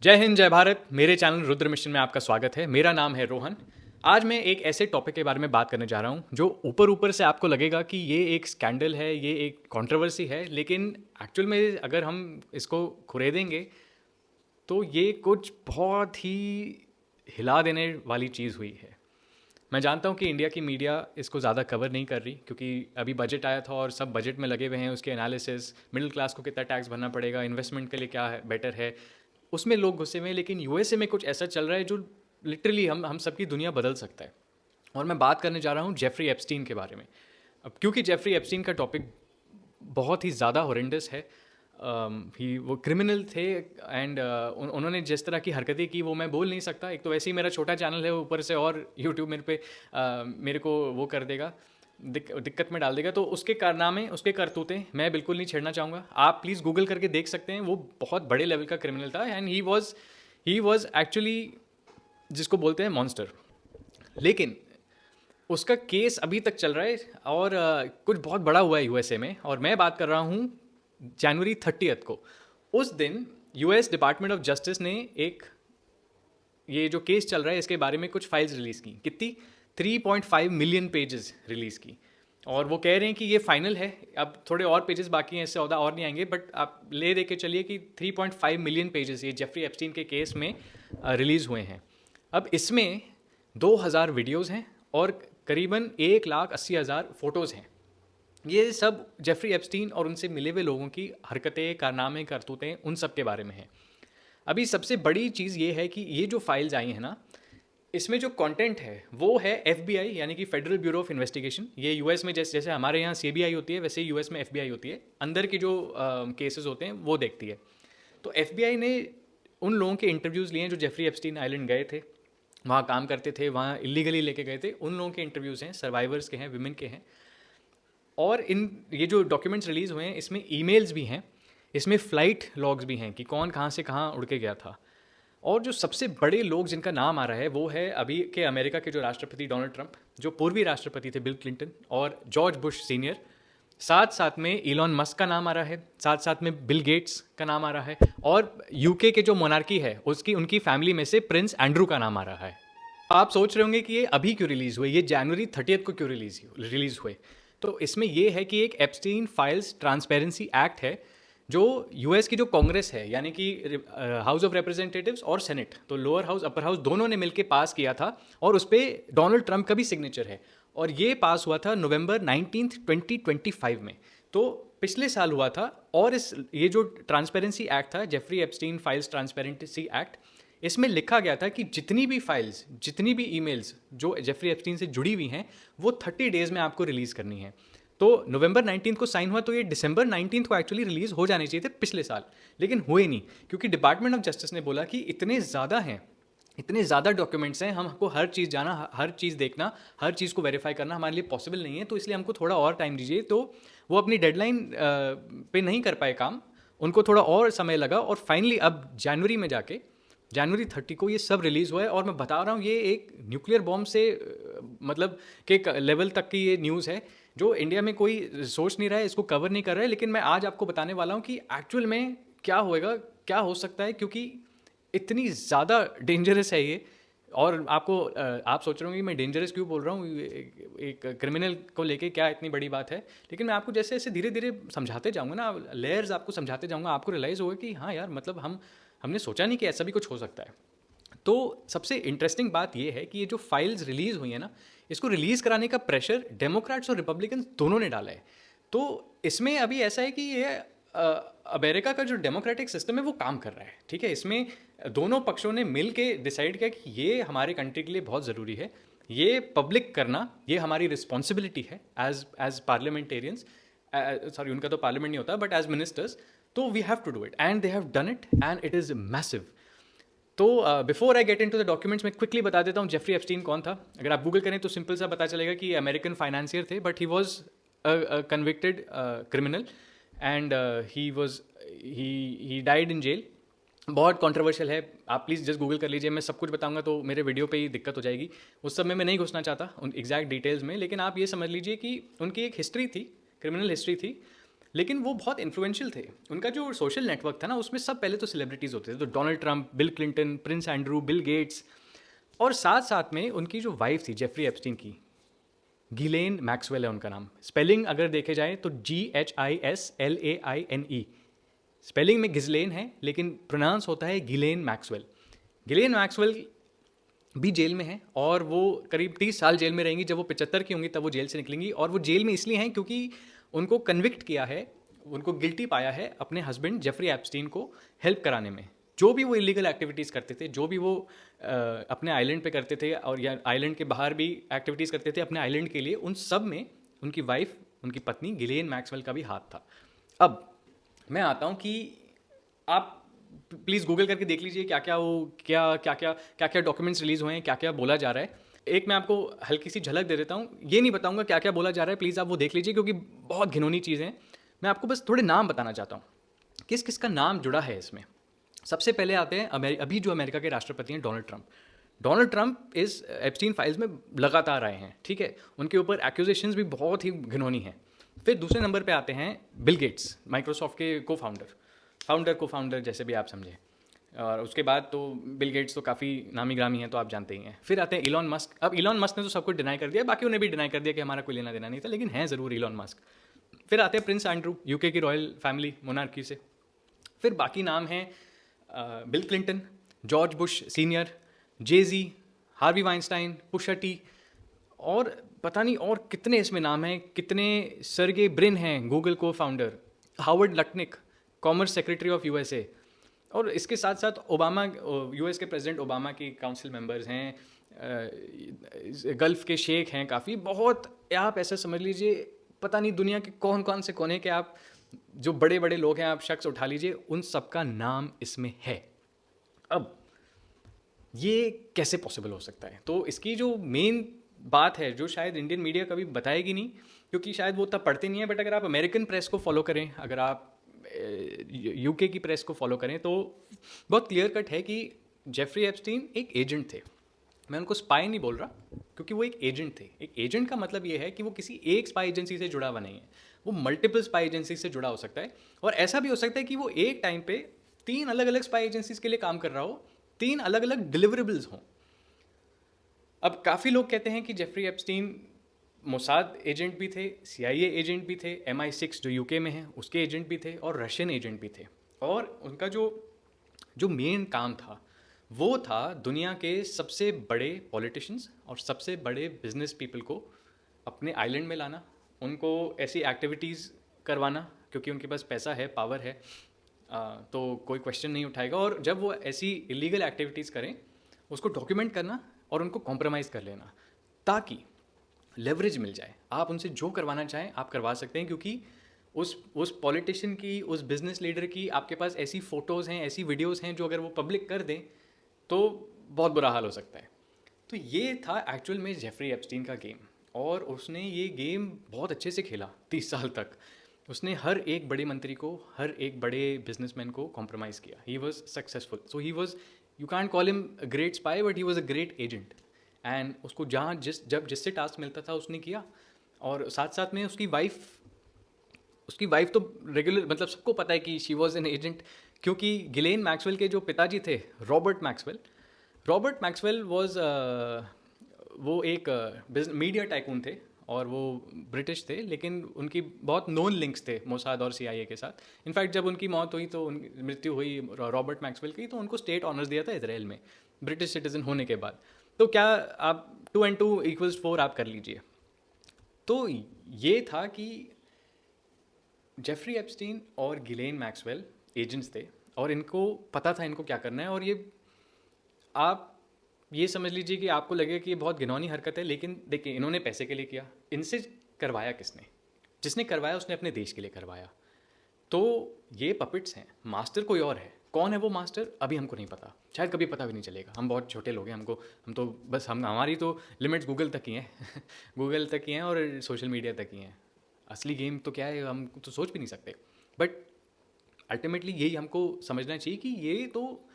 जय हिंद जय भारत। मेरे चैनल रुद्र मिशन में आपका स्वागत है। मेरा नाम है रोहन। आज मैं एक ऐसे टॉपिक के बारे में बात करने जा रहा हूँ जो ऊपर ऊपर से आपको लगेगा कि ये एक स्कैंडल है, ये एक कंट्रोवर्सी है, लेकिन एक्चुअल में अगर हम इसको खुरेदेंगे तो ये कुछ बहुत ही हिला देने वाली चीज़ हुई है। मैं जानता हूँ कि इंडिया की मीडिया इसको ज़्यादा कवर नहीं कर रही क्योंकि अभी बजट आया था और सब बजट में लगे हुए हैं, उसके एनालिसिस, मिडिल क्लास को कितना टैक्स भरना पड़ेगा, इन्वेस्टमेंट के लिए क्या है बेटर है, उसमें लोग घुसे हुए हैं। लेकिन यूएसए में कुछ ऐसा चल रहा है जो लिटरली हम सबकी दुनिया बदल सकता है। और मैं बात करने जा रहा हूँ जेफरी एप्स्टीन के बारे में। अब क्योंकि जेफरी एप्स्टीन का टॉपिक बहुत ही ज़्यादा हॉरेंडस है। ही वो क्रिमिनल थे एंड उन्होंने जिस तरह की हरकतें की वो मैं बोल नहीं सकता। एक तो वैसे ही मेरा छोटा चैनल है, ऊपर से और यूट्यूब मेरे पे मेरे को वो कर देगा, दिक्कत में डाल देगा। तो उसके कारनामे, उसके करतूतें मैं बिल्कुल नहीं छेड़ना चाहूँगा। आप प्लीज़ गूगल करके देख सकते हैं। वो बहुत बड़े लेवल का क्रिमिनल था एंड ही वॉज एक्चुअली जिसको बोलते हैं मॉन्स्टर। लेकिन उसका केस अभी तक चल रहा है और कुछ बहुत बड़ा हुआ है यूएसए में। और मैं बात कर रहा हूँ जनवरी 30 को। उस दिन यूएस डिपार्टमेंट ऑफ जस्टिस ने एक ये जो केस चल रहा है इसके बारे में कुछ फाइल्स रिलीज़ की। कितनी? 3.5 मिलियन पेजेस रिलीज़ की। और वो कह रहे हैं कि ये फाइनल है, अब थोड़े और पेजेस बाकी हैं, इससे ज़्यादा और नहीं आएंगे, बट आप ले दे के चलिए कि 3.5 मिलियन पेजेस ये जेफरी एप्स्टीन के केस में रिलीज़ हुए हैं। अब इसमें 2000 वीडियोज़ हैं और करीबन 1,80,000 फ़ोटोज़ हैं। ये सब जेफरी एप्स्टीन और उनसे मिले हुए लोगों की हरकतें, कारनामे, करतूतें, उन सब के बारे में है। अभी सबसे बड़ी चीज़ ये है कि ये जो फाइल्स आई हैं ना, इसमें जो कंटेंट है वो है एफबीआई यानी कि फेडरल ब्यूरो ऑफ इन्वेस्टिगेशन। ये यूएस में जैसे हमारे यहाँ सीबीआई होती है, वैसे यूएस में एफबीआई होती है। अंदर की जो केसेस होते हैं वो देखती है। तो एफबीआई ने उन लोगों के इंटरव्यूज़ लिए हैं जो जेफरी एप्स्टीन आइलैंड गए थे, वहाँ काम करते थे, वहाँ इलीगली लेके गए थे। उन लोगों के इंटरव्यूज़ हैं, सर्वाइवर्स के हैं, विमेन के हैं। और ये जो डॉक्यूमेंट्स रिलीज़ हुए हैं इसमें ईमेल्स भी हैं, इसमें फ़्लाइट लॉग्स भी हैं कि कौन कहाँ से कहाँ उड़ के गया था। और जो सबसे बड़े लोग जिनका नाम आ रहा है वो है अभी के अमेरिका के जो राष्ट्रपति डोनाल्ड ट्रंप, जो पूर्वी राष्ट्रपति थे बिल क्लिंटन, और जॉर्ज बुश सीनियर। साथ साथ में इलॉन मस्क का नाम आ रहा है, साथ साथ में बिल गेट्स का नाम आ रहा है, और यूके के जो मोनार्की है उसकी उनकी फैमिली में से प्रिंस एंड्रू का नाम आ रहा है। आप सोच रहे होंगे कि ये अभी क्यों रिलीज़ हुए, ये जनवरी 30 को क्यों रिलीज़ हुए। तो इसमें ये है कि एक एप्स्टीन फाइल्स ट्रांसपेरेंसी एक्ट है जो यूएस की जो कांग्रेस है यानी कि हाउस ऑफ रिप्रेजेंटेटिव्स और सेनेट, तो लोअर हाउस अपर हाउस दोनों ने मिलकर पास किया था और उस पर डोनाल्ड ट्रंप का भी सिग्नेचर है। और ये पास हुआ था नवंबर 19, 2025 में। तो पिछले साल हुआ था। और ये जो ट्रांसपेरेंसी एक्ट था, Jeffrey Epstein files transparency act, इसमें लिखा गया था कि जितनी भी फाइल्स, जितनी भी ईमेल्स जो जेफरी एप्स्टीन से जुड़ी हुई हैं वो 30 डेज़ में आपको रिलीज़ करनी है। तो नवंबर 19 को साइन हुआ, तो ये दिसंबर 19 को एक्चुअली रिलीज़ हो जाने चाहिए थे पिछले साल, लेकिन हुए नहीं क्योंकि डिपार्टमेंट ऑफ जस्टिस ने बोला कि इतने ज़्यादा हैं, इतने ज़्यादा डॉक्यूमेंट्स हैं, हमको हर चीज़ जाना, हर चीज़ देखना, हर चीज़ को वेरीफाई करना हमारे लिए पॉसिबल नहीं है, तो इसलिए हमको थोड़ा और टाइम दीजिए। तो वो अपनी डेडलाइन पे नहीं कर पाए काम, उनको थोड़ा और समय लगा और फाइनली अब जनवरी में जाके जनवरी 30 को ये सब रिलीज़ हुआ है। और मैं बता रहा हूँ ये एक न्यूक्लियर बॉम्ब से मतलब के लेवल तक की ये न्यूज़ है जो इंडिया में कोई सोच नहीं रहा है, इसको कवर नहीं कर रहा है। लेकिन मैं आज आपको बताने वाला हूँ कि एक्चुअल में क्या होएगा, क्या हो सकता है, क्योंकि इतनी ज़्यादा डेंजरस है ये। और आपको आप सोच रहे होंगे कि मैं डेंजरस क्यों बोल रहा हूँ, एक क्रिमिनल को लेके क्या इतनी बड़ी बात है। लेकिन मैं आपको जैसे जैसे धीरे धीरे समझाते जाऊँगा ना, लेयर्स आपको समझाते जाऊँगा, आपको रियलाइज़ होगा कि हाँ यार, मतलब हमने सोचा नहीं कि ऐसा भी कुछ हो सकता है। तो सबसे इंटरेस्टिंग बात यह है कि ये जो फाइल्स रिलीज़ हुई है ना, इसको रिलीज़ कराने का प्रेशर डेमोक्रेट्स और रिपब्लिकन दोनों ने डाला है। तो इसमें अभी ऐसा है कि ये अमेरिका का जो डेमोक्रेटिक सिस्टम है वो काम कर रहा है, ठीक है। इसमें दोनों पक्षों ने मिल के डिसाइड किया कि ये हमारे कंट्री के लिए बहुत ज़रूरी है, ये पब्लिक करना, ये हमारी रिस्पॉन्सिबिलिटी है एज पार्लियामेंटेरियंस। सॉरी, उनका तो पार्लियामेंट नहीं होता, बट एज मिनिस्टर्स, तो we have to do it and they have done it and it is massive. तो before I get in to the documents, मैं क्विकली बता देता हूँ जेफरी एप्स्टीन कौन था। अगर आप गूगल करें तो सिंपल सा पता चलेगा कि अमेरिकन फाइनेंसियर थे, but he was convicted criminal and he died in jail. बहुत कंट्रोवर्शियल है, आप प्लीज़ जस्ट गूगल कर लीजिए। मैं सब कुछ बताऊंगा तो मेरे वीडियो पे ही दिक्कत हो जाएगी, उस सब में मैं नहीं घुसना चाहता उन एग्जैक्ट डिटेल्स में। लेकिन आप ये समझ लीजिए कि उनकी एक हिस्ट्री थी, क्रिमिनल हिस्ट्री थी। लेकिन वो बहुत इन्फ्लुएंशियल थे। उनका जो सोशल नेटवर्क था ना, उसमें सब पहले तो सेलिब्रिटीज़ होते थे, तो Donald Trump, bill Clinton, Prince Andrew, Bill Gates, और साथ साथ में उनकी जो वाइफ थी जेफरी एप्स्टीन की, गिलेन मैक्सवेल है उनका नाम। स्पेलिंग अगर देखे जाए तो GHISLAINE, स्पेलिंग में गिजलेन है लेकिन प्रोनाउंस होता है गिलेन मैक्सवेल। गिलेन मैक्सवेल भी जेल में है और वो करीब 30 साल जेल में रहेंगी। जब वो 75 की होंगी तब वो जेल से निकलेंगी, और वो जेल में इसलिए हैं क्योंकि उनको कन्विक्ट किया है, उनको गिल्टी पाया है अपने हस्बैंड जेफरी एप्स्टीन को हेल्प कराने में। जो भी वो इलीगल एक्टिविटीज़ करते थे, जो भी वो अपने आइलैंड पे करते थे और या आइलैंड के बाहर भी एक्टिविटीज़ करते थे अपने आइलैंड के लिए, उन सब में उनकी वाइफ, उनकी पत्नी गिलेन मैक्सवेल का भी हाथ था। अब मैं आता हूँ कि आप प्लीज़ गूगल करके देख लीजिए क्या क्या डॉक्यूमेंट्स रिलीज़ हुए हैं, क्या क्या बोला जा रहा है। एक मैं आपको हल्की सी झलक दे देता हूँ, ये नहीं बताऊँगा क्या क्या बोला जा रहा है, प्लीज़ आप वो देख लीजिए क्योंकि बहुत घिनौनी चीज़ें हैं। मैं आपको बस थोड़े नाम बताना चाहता हूँ, किस किस का नाम जुड़ा है इसमें। सबसे पहले आते हैं अभी जो अमेरिका के राष्ट्रपति हैं डोनाल्ड ट्रंप। डोनाल्ड ट्रंप इस एप्स्टीन फाइल्स में लगातार आए हैं, ठीक है, उनके ऊपर एक्यूजेशंस भी बहुत ही घिनौनी हैं। फिर दूसरे नंबर पे आते हैं बिल गेट्स, माइक्रोसॉफ्ट के को फाउंडर जैसे भी आप समझें। और उसके बाद तो बिल गेट्स तो काफ़ी नामी ग्रामी हैं, तो आप जानते ही हैं। फिर आते हैं इलॉन मस्क। अब इलॉन मस्क ने तो सब कुछ डिनाई कर दिया, बाकी उन्हें भी डिनाई कर दिया कि हमारा कोई लेना देना नहीं था, लेकिन हैं ज़रूर इलॉन मस्क। फिर आते हैं प्रिंस एंड्रू, यूके की रॉयल फैमिली मोनार्की से। फिर बाकी नाम हैं Bill Clinton, George Bush senior, Jay Z, Harvey Weinstein, Pusha T, और पता नहीं और कितने इसमें नाम हैं, कितने। सर्गे ब्रिन हैं गूगल को founder, Howard Lutnick commerce secretary of USA, और इसके साथ साथ ओबामा, US के प्रेसिडेंट ओबामा की काउंसिल मेंबर्स हैं, गल्फ़ के शेख हैं काफ़ी, बहुत। आप ऐसा समझ लीजिए पता नहीं दुनिया के कौन कौन से कोने के आप जो बड़े बड़े लोग हैं, आप शख्स उठा लीजिए, उन सब का नाम इसमें है। अब ये कैसे पॉसिबल हो सकता है? तो इसकी जो मेन बात है, जो शायद इंडियन मीडिया कभी बताएगी नहीं क्योंकि शायद वो तब पढ़ते नहीं है, बट अगर आप अमेरिकन प्रेस को फॉलो करें, अगर आप UK की प्रेस को फॉलो करें, तो बहुत क्लियर कट है कि जेफरी एप्स्टीन एक एजेंट थे। मैं उनको स्पाई नहीं बोल रहा क्योंकि वो एक एजेंट थे। एक एजेंट का मतलब ये है कि वो किसी एक स्पाई एजेंसी से जुड़ा हुआ नहीं है, वो मल्टीपल स्पाई एजेंसी से जुड़ा हो सकता है। और ऐसा भी हो सकता है कि वो एक टाइम पे 3 अलग अलग स्पाई एजेंसीज के लिए काम कर रहा हो, 3 अलग अलग डिलीवरेबल्स हों। अब काफ़ी लोग कहते हैं कि जेफरी एप्स्टीन मोसाद एजेंट भी थे, CIA एजेंट भी थे, MI6 जो UK में है उसके एजेंट भी थे, और रशियन एजेंट भी थे। और उनका जो जो मेन काम था वो था दुनिया के सबसे बड़े पॉलिटिशियंस और सबसे बड़े बिजनेस पीपल को अपने आइलैंड में लाना, उनको ऐसी एक्टिविटीज़ करवाना क्योंकि उनके पास पैसा है, पावर है, तो कोई क्वेश्चन नहीं उठाएगा। और जब वो ऐसी इलीगल एक्टिविटीज़ करें उसको डॉक्यूमेंट करना और उनको कॉम्प्रोमाइज़ कर लेना ताकि लेवरेज मिल जाए। आप उनसे जो करवाना चाहें आप करवा सकते हैं क्योंकि उस पॉलिटिशियन की, उस बिजनेस लीडर की आपके पास ऐसी फ़ोटोज़ हैं, ऐसी वीडियोज़ हैं जो अगर वो पब्लिक कर दें तो बहुत बुरा हाल हो सकता है। तो ये था एक्चुअल में जेफरी एप्स्टीन का गेम, और उसने ये गेम बहुत अच्छे से खेला 30 साल तक। उसने हर एक बड़े मंत्री को, हर एक बड़े बिजनेसमैन को कॉम्प्रोमाइज़ किया। He was successful, so he was, you can't call him a great spy but he was a great agent. And उसको जहाँ जिससे टास्क मिलता था उसने किया। और साथ साथ में उसकी वाइफ तो रेगुलर, मतलब सबको पता है कि शी वॉज एन एजेंट, क्योंकि गिलेन मैक्सवेल के जो पिताजी थे रॉबर्ट मैक्सवेल वॉज वो एक मीडिया टाइकून थे और वो ब्रिटिश थे, लेकिन उनकी बहुत नोन लिंक्स थे मोसाद और CIA के साथ। इनफैक्ट जब उनकी मौत हुई, तो उनकी मृत्यु हुई रॉबर्ट मैक्सवेल की, तो उनको स्टेट ऑनर्स दिया था इजराइल में ब्रिटिश सिटीजन होने के बाद। तो क्या आप 2 and 2 = 4 आप कर लीजिए। तो ये था कि जेफरी एप्स्टीन और गिलेन मैक्सवेल एजेंट्स थे और इनको पता था इनको क्या करना है। और ये आप ये समझ लीजिए कि आपको लगे कि ये बहुत घिनौनी हरकत है, लेकिन देखिए इन्होंने पैसे के लिए किया। इनसे करवाया किसने? जिसने करवाया उसने अपने देश के लिए करवाया। तो ये पपिट्स हैं, मास्टर कोई और है। कौन है वो मास्टर अभी हमको नहीं पता, शायद कभी पता भी नहीं चलेगा। हम बहुत छोटे लोग हैं, हम तो बस हमारी तो लिमिट्स गूगल तक ही हैं गूगल तक ही हैं और सोशल मीडिया तक ही हैं। असली गेम तो क्या है हम तो सोच भी नहीं सकते। बट अल्टीमेटली यही हमको समझना चाहिए कि ये तो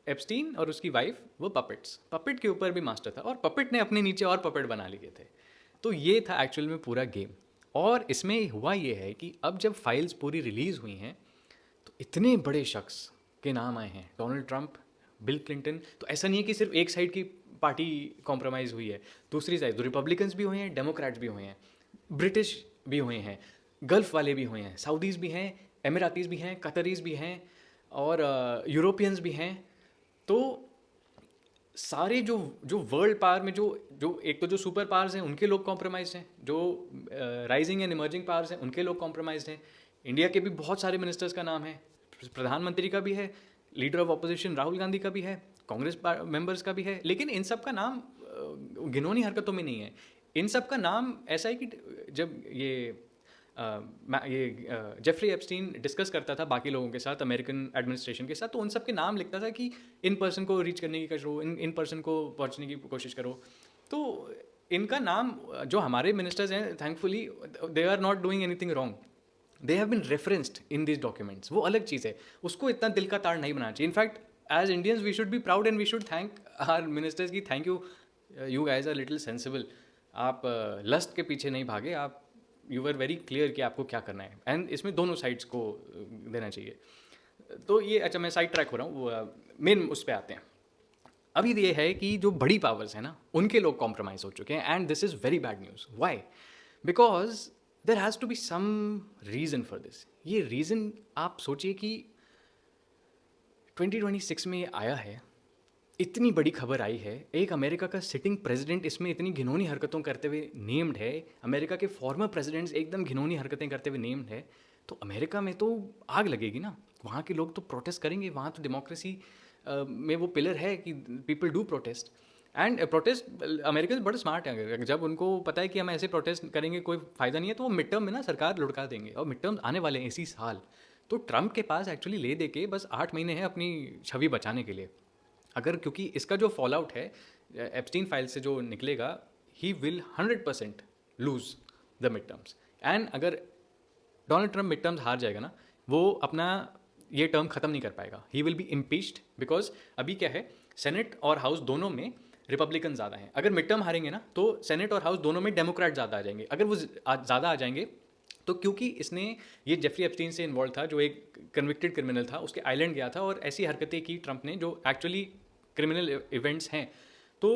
एप्स्टीन और उसकी वाइफ वो पपेट के ऊपर भी मास्टर था, और पपेट ने अपने नीचे और पपेट बना लिए थे। तो ये था एक्चुअल में पूरा गेम। और इसमें हुआ ये है कि अब जब फाइल्स पूरी रिलीज़ हुई हैं तो इतने बड़े शख्स के नाम आए हैं, डोनाल्ड ट्रंप, बिल क्लिंटन। तो ऐसा नहीं है कि सिर्फ एक साइड की पार्टी कॉम्प्रोमाइज़ हुई है, दूसरी साइड तो रिपब्लिकन्स भी हुए हैं, डेमोक्रेट्स भी हुए हैं, ब्रिटिश भी हुए हैं, गल्फ़ वाले भी हुए हैं, सऊदीज़ भी हैं, एमिरातीज़ भी हैं, कतरीज़ भी हैं और यूरोपियंस भी हैं। तो सारे जो जो वर्ल्ड पावर में जो जो एक तो जो सुपर पावर्स हैं उनके लोग कॉम्प्रोमाइज़ हैं, जो राइजिंग एंड इमर्जिंग पावर्स हैं उनके लोग कॉम्प्रोमाइज़ हैं। इंडिया के भी बहुत सारे मिनिस्टर्स का नाम है, प्रधानमंत्री का भी है, leader of opposition Rahul Gandhi का भी है, कांग्रेस मेंबर्स का भी है, लेकिन इन सब का नाम घिनौनी हरकतों में नहीं है। इन सब का नाम ऐसा है कि जब जेफरी एप्स्टीन डिस्कस करता था बाकी लोगों के साथ, अमेरिकन एडमिनिस्ट्रेशन के साथ, तो उन सब के नाम लिखता था कि इन पर्सन को रीच करने की करो, इन पर्सन को पहुंचने की कोशिश करो। तो इनका नाम, जो हमारे मिनिस्टर्स हैं, thankfully they are not doing anything wrong, they have been referenced in this documents. वो अलग चीज़ है, उसको इतना दिल का ताड़ नहीं बनाना चाहिए। In fact as Indians we should be proud and we should thank our ministers की, thank you, you guys are little sensible. आप लस्ट के पीछे नहीं भागे, आप यू वर वेरी क्लियर कि आपको क्या करना है, एंड इसमें दोनों साइड्स को देना चाहिए। तो ये, अच्छा मैं साइड ट्रैक हो रहा हूँ, मेन उस पर आते हैं। अभी ये है कि जो बड़ी पावर्स हैं ना, उनके लोग कॉम्प्रोमाइज़ हो चुके हैं, and this is very bad news. Why? Because there has to be some reason for this. ये रीज़न आप सोचिए कि 2026 में ये आया है, इतनी बड़ी खबर आई है, एक अमेरिका का सिटिंग प्रेसिडेंट इसमें इतनी घिनौनी हरकतों करते हुए नेम्ड है, अमेरिका के फॉर्मर प्रेसिडेंट्स एकदम घिनौनी हरकतें करते हुए नेम्ड है, तो अमेरिका में तो आग लगेगी ना। वहाँ के लोग तो प्रोटेस्ट करेंगे, वहाँ तो डेमोक्रेसी में वो पिलर है कि people do protest, and protest America बड़े स्मार्ट हैं। जब उनको पता है कि हम ऐसे प्रोटेस्ट करेंगे कोई फ़ायदा नहीं है, तो वो मिड टर्म में ना सरकार लुढ़का देंगे, और मिड टर्म आने वाले हैं इसी साल। तो ट्रंप के पास एक्चुअली ले दे के बस 8 महीने हैं अपनी छवि बचाने के लिए। अगर, क्योंकि इसका जो फॉल आउट है एप्स्टीन फाइल से जो निकलेगा, he will 100% lose the mid terms. And अगर डोनाल्ड ट्रंप मिड टर्म्स हार जाएगा ना, वो अपना ये टर्म ख़त्म नहीं कर पाएगा, ही विल बी इम्पीच्ड। बिकॉज अभी क्या है, सेनेट और हाउस दोनों में रिपब्लिकन ज़्यादा हैं। अगर मिड टर्म हारेंगे ना, तो सेनेट और हाउस दोनों में डेमोक्रेट ज़्यादा आ जाएंगे। अगर वो ज़्यादा आ जाएंगे, तो क्योंकि इसने ये जेफरी एप्स्टीन से इन्वॉल्व था, जो एक कन्विक्टेड क्रिमिनल था, उसके आइलैंड गया था और ऐसी हरकतें की ट्रंप ने जो एक्चुअली क्रिमिनल इवेंट्स हैं, तो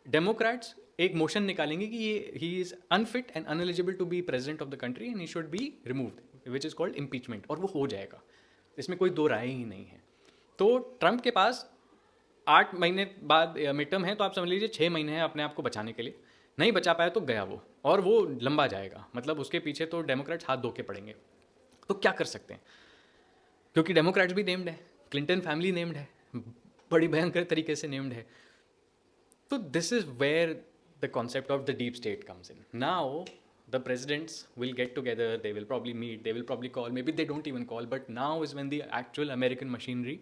डेमोक्रेट्स एक मोशन निकालेंगे कि ये he is unfit and ineligible to be president of the country and he should be removed, which is called impeachment, और वो हो जाएगा, इसमें कोई दो राय ही नहीं है। तो ट्रंप के पास 8 महीने बाद मिड टर्म है, तो आप समझ लीजिए 6 महीने हैं अपने आप को बचाने के लिए। नहीं बचा पाया तो गया वो, और वो लंबा जाएगा, मतलब उसके पीछे तो डेमोक्रेट्स हाथ धो के पड़ेंगे। तो क्या कर सकते हैं, क्योंकि डेमोक्रेट्स भी नेम्ड है, क्लिंटन फैमिली नेम्ड है, बड़ी भयंकर तरीके से नेम्ड है। तो this is where the concept of the deep state comes in. Now the presidents will get together, they will probably meet, they will probably call, maybe they don't even call, but now is when the actual American machinery,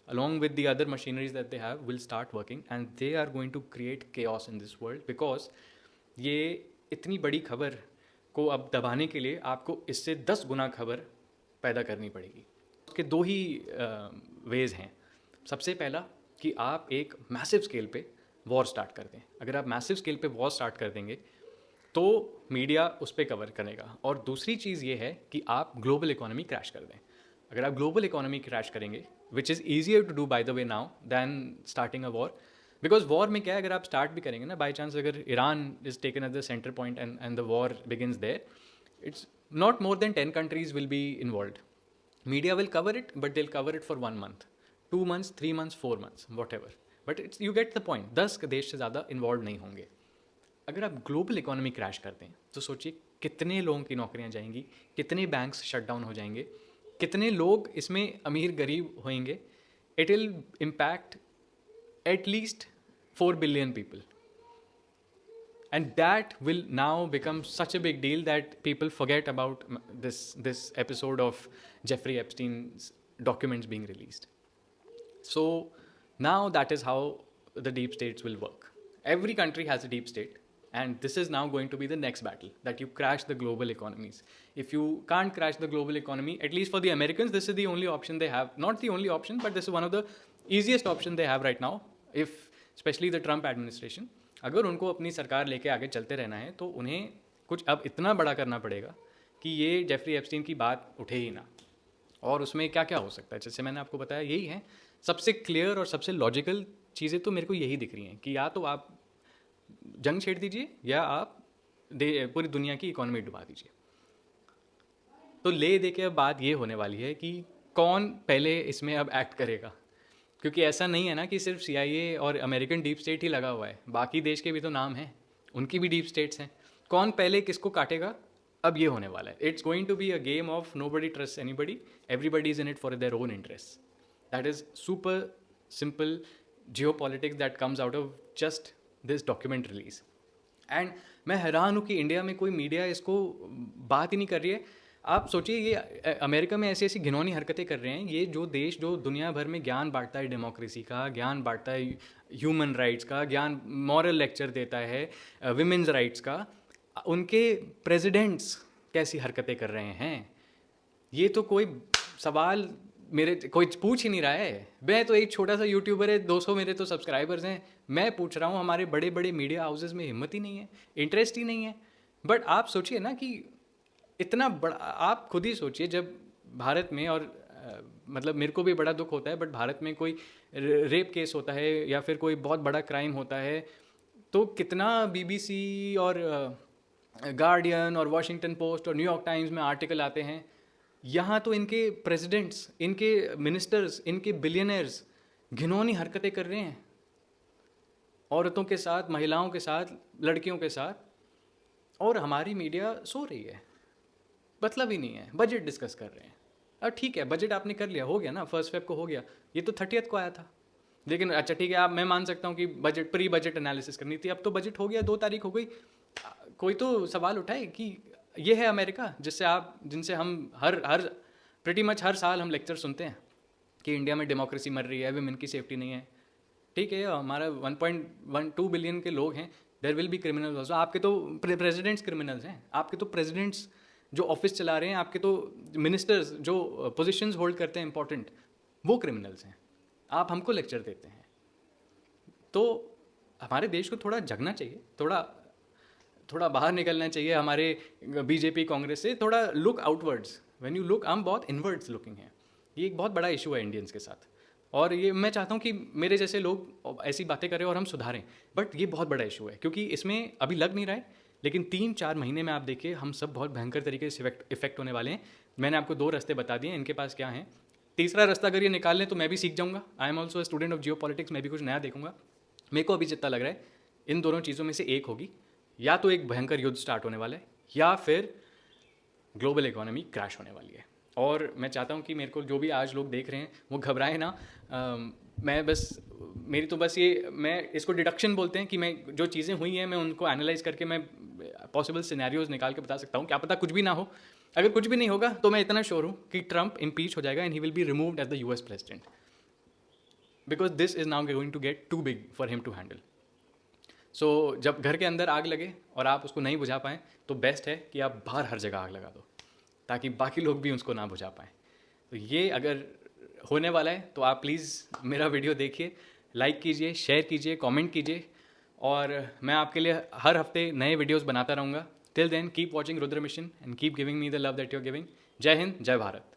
along with the other machineries that they have, will start working, and they are going to create chaos in this world, because ये इतनी बड़ी खबर को अब दबाने के लिए आपको इससे 10 गुना खबर पैदा करनी पड़ेगी। उसके दो ही वेज हैं। सबसे पहला कि आप एक मैसिव स्केल पे वॉर स्टार्ट कर दें। अगर आप मैसिव स्केल पे वॉर स्टार्ट कर देंगे तो मीडिया उस पर कवर करेगा, और दूसरी चीज़ ये है कि आप ग्लोबल इकोनॉमी क्रैश कर दें। अगर आप ग्लोबल इकोनॉमी क्रैश करेंगे, which is easier to do by the way now than starting a war, because war में क्या है, अगर आप स्टार्ट भी करेंगे ना, बाई चांस अगर Iran is taken at the centre point and the war begins there, it's not more than 10 countries will be involve. Media will cover it, but they will cover it for 1 month, 2 months, 3 months, 4 months, what ever, but it's, you get the point. 10 देश से ज़्यादा involve नहीं होंगे। अगर आप global economy crash करते हैं तो सोचिए कितने लोगों की नौकरियां जाएंगी, कितने बैंक्स शट डाउन हो जाएंगे, कितने लोग इसमें अमीर गरीब होंगे। It will impact at least 4 billion people, and that will now become such a big deal that people forget about this episode of Jeffrey Epstein's documents being released. So now that is how the deep states will work. Every country has a deep state, and this is now going to be the next battle, that you crash the global economies. If you can't crash the global economy, at least for the Americans, this is the only option they have. Not the only option, but this is one of the easiest options they have right now, if especially the Trump administration, अगर उनको अपनी सरकार लेके आगे चलते रहना है, तो उन्हें कुछ अब इतना बड़ा करना पड़ेगा कि ये जेफरी एप्स्टीन की बात उठे ही ना। और उसमें क्या क्या हो सकता है, जैसे मैंने आपको बताया यही है सबसे क्लियर और सबसे लॉजिकल चीज़ें, तो मेरे को यही दिख रही हैं कि या तो आप जंग छेड़ दीजिए या आप पूरी दुनिया की इकोनॉमी डुबा दीजिए। तो ले दे के अब बात ये होने वाली है कि कौन पहले इसमें अब एक्ट करेगा, क्योंकि ऐसा नहीं है ना कि सिर्फ CIA और अमेरिकन डीप स्टेट ही लगा हुआ है, बाकी देश के भी तो नाम हैं, उनकी भी डीप स्टेट्स हैं। कौन पहले किसको काटेगा, अब ये होने वाला है। It's going to be a game of nobody trust anybody, everybody is in it for their own interest. That is super simple geopolitics that comes out of just this document release. And मैं हैरान हूँ कि India में कोई media इसको बात ही नहीं कर रही है। आप सोचिए ये अमेरिका में ऐसी ऐसी घिनौनी हरकतें कर रहे हैं, ये जो देश जो दुनिया भर में ज्ञान बांटता है डेमोक्रेसी का, ज्ञान बांटता है ह्यूमन राइट्स का, ज्ञान मॉरल लेक्चर देता है विमेंस राइट्स का, उनके प्रेसिडेंट्स कैसी हरकतें कर रहे हैं, ये तो कोई सवाल मेरे कोई पूछ ही नहीं रहा है। मैं तो एक छोटा सा यूट्यूबर है, 200 मेरे तो सब्सक्राइबर्स हैं, मैं पूछ रहा हूँ। हमारे बड़े बड़े मीडिया हाउसेस में हिम्मत ही नहीं है, इंटरेस्ट ही नहीं है। बट आप सोचिए ना कि इतना बड़ा, आप खुद ही सोचिए जब भारत में, और मतलब मेरे को भी बड़ा दुख होता है, बट भारत में कोई रेप केस होता है या फिर कोई बहुत बड़ा क्राइम होता है तो कितना BBC और गार्डियन और वॉशिंगटन पोस्ट और न्यूयॉर्क टाइम्स में आर्टिकल आते हैं। यहाँ तो इनके प्रेसिडेंट्स, इनके मिनिस्टर्स, इनके बिलियनर्स घिनौनी हरकतें कर रहे हैं औरतों के साथ, महिलाओं के साथ, लड़कियों के साथ, और हमारी मीडिया सो रही है, मतलब ही नहीं है। बजट डिस्कस कर रहे हैं, और ठीक है बजट आपने कर लिया, हो गया ना, 1 फ़रवरी को हो गया, ये तो 30th को आया था। लेकिन अच्छा ठीक है, आप मैं मान सकता हूँ कि बजट प्री बजट एनालिसिस करनी थी, अब तो बजट हो गया, 2 तारीख हो गई। कोई तो सवाल उठाए कि ये है अमेरिका जिनसे हम हर प्रीटी मच हर साल हम लेक्चर सुनते हैं कि इंडिया में डेमोक्रेसी मर रही है, विमेन की सेफ्टी नहीं है। ठीक है, हमारा 1.12 बिलियन के लोग हैं, there will be criminals also. आपके तो प्रेसिडेंट्स क्रिमिनल्स हैं, आपके तो प्रेसिडेंट्स जो ऑफिस चला रहे हैं, आपके तो मिनिस्टर्स जो पोजीशंस होल्ड करते हैं इंपॉर्टेंट, वो क्रिमिनल्स हैं। आप हमको लेक्चर देते हैं। तो हमारे देश को थोड़ा जगना चाहिए, थोड़ा बाहर निकलना चाहिए हमारे BJP कांग्रेस से, थोड़ा look outwards. When you look, हम बहुत इनवर्ड्स लुकिंग हैं। ये एक बहुत बड़ा इशू है इंडियंस के साथ, और ये मैं चाहता हूँ कि मेरे जैसे लोग ऐसी बातें करें और हम सुधारें। बट ये बहुत बड़ा इशू है, क्योंकि इसमें अभी लग नहीं रहा है, लेकिन 3-4 महीने में आप देखिए हम सब बहुत भयंकर तरीके से इफेक्ट होने वाले हैं। मैंने आपको 2 रास्ते बता दिए, इनके पास क्या है। तीसरा रास्ता अगर ये निकाल लें तो मैं भी सीख जाऊँगा। I am also student of Jio politics, मैं भी कुछ नया देखूंगा। मेरे को अभी जितना लग रहा है इन दोनों चीज़ों में से एक होगी, या तो एक भयंकर युद्ध स्टार्ट होने वाला है, या फिर ग्लोबल इकोनॉमी क्रैश होने वाली है। और मैं चाहता हूँ कि मेरे को जो भी आज लोग देख रहे हैं वो घबराए ना। मेरी तो बस ये, मैं इसको डिडक्शन बोलते हैं कि मैं जो चीज़ें हुई हैं मैं उनको एनालाइज करके मैं पॉसिबल सिनेरियोज निकाल के बता सकता हूँ। क्या पता कुछ भी ना हो। अगर कुछ भी नहीं होगा तो मैं इतना श्योर हूँ कि ट्रंप इम्पीच हो जाएगा and he will be removed as the US president, because this is now going to get too big for him to handle. So जब घर के अंदर आग लगे और आप उसको नहीं बुझा पाएँ तो बेस्ट है कि आप बाहर हर जगह आग लगा दो, ताकि बाकी लोग भी उसको ना बुझा पाएँ। तो ये अगर होने वाला है तो आप प्लीज़ मेरा वीडियो देखिए, लाइक कीजिए, शेयर कीजिए, कमेंट कीजिए, और मैं आपके लिए हर हफ्ते नए वीडियोस बनाता रहूँगा। Till then keep watching Rudra mission and keep giving me the love that you are giving. जय हिंद, जय भारत।